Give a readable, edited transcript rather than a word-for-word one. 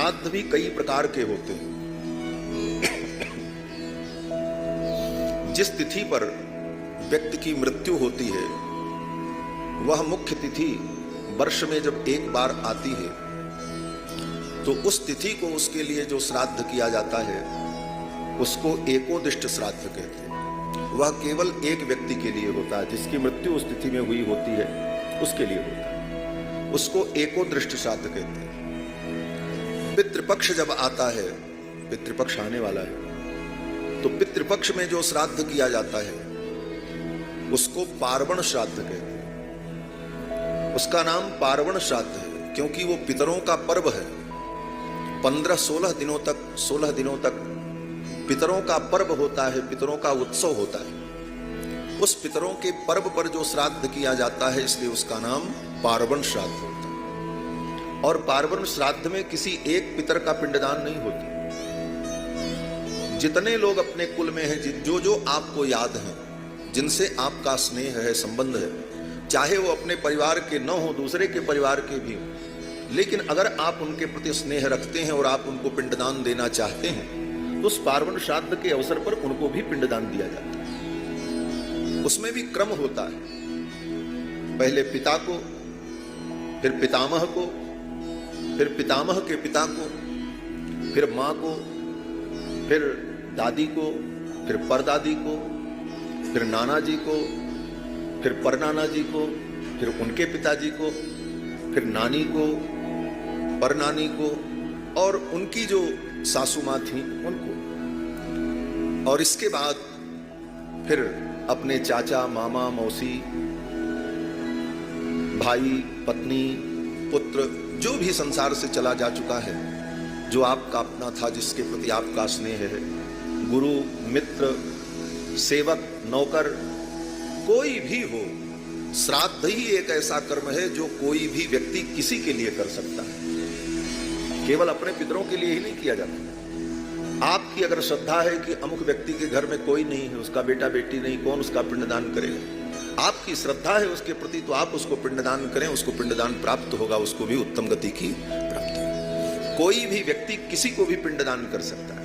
श्राद्ध भी कई प्रकार के होते हैं। जिस तिथि पर व्यक्ति की मृत्यु होती है वह मुख्य तिथि वर्ष में जब एक बार आती है तो उस तिथि को उसके लिए जो श्राद्ध किया जाता है उसको एकोदिष्ट श्राद्ध कहते हैं। वह केवल एक व्यक्ति के लिए होता है, जिसकी मृत्यु उस तिथि में हुई होती है उसके लिए होता है, उसको एकोदृष्ट श्राद्ध कहते हैं। पितृपक्ष जब आता है, पितृपक्ष आने वाला है, तो पितृपक्ष में जो श्राद्ध किया जाता है उसको पार्वण श्राद्ध कहते हैं। उसका नाम पार्वण श्राद्ध है क्योंकि वो पितरों का पर्व है। 16 दिनों तक पितरों का पर्व होता है, पितरों का उत्सव होता है। उस पितरों के पर्व पर जो श्राद्ध किया जाता है इसलिए उसका नाम पार्वण श्राद्ध होता है। और पार्वण श्राद्ध में किसी एक पितर का पिंडदान नहीं होता। जितने लोग अपने कुल में हैं, जो जो आपको याद हैं, जिनसे आपका स्नेह है, संबंध है, चाहे वो अपने परिवार के न हो, दूसरे के परिवार के भी हो, लेकिन अगर आप उनके प्रति स्नेह रखते हैं और आप उनको पिंडदान देना चाहते हैं तो उस पार्वण श्राद्ध के अवसर पर उनको भी पिंडदान दिया जाता है। उसमें भी क्रम होता है, पहले पिता को, फिर पितामह को, फिर पितामह के पिता को, फिर माँ को, फिर दादी को, फिर परदादी को, फिर नाना जी को, फिर परनाना जी को, फिर उनके पिताजी को, फिर नानी को, परनानी को, और उनकी जो सासू माँ थी उनको, और इसके बाद फिर अपने चाचा, मामा, मौसी, भाई, पत्नी, पुत्र, जो भी संसार से चला जा चुका है, जो आपका अपना था, जिसके प्रति आपका स्नेह है, गुरु, मित्र, सेवक, नौकर, कोई भी हो, श्राद्ध ही एक ऐसा कर्म है जो कोई भी व्यक्ति किसी के लिए कर सकता है। केवल अपने पितरों के लिए ही नहीं किया जाता। आपकी अगर श्रद्धा है कि अमुक व्यक्ति के घर में कोई नहीं है, उसका बेटा बेटी नहीं, कौन उसका पिंडदान करेगा, आपकी श्रद्धा है उसके प्रति, तो आप उसको पिंडदान करें, उसको पिंडदान प्राप्त होगा, उसको भी उत्तम गति की प्राप्ति होगी। कोई भी व्यक्ति किसी को भी पिंडदान कर सकता है।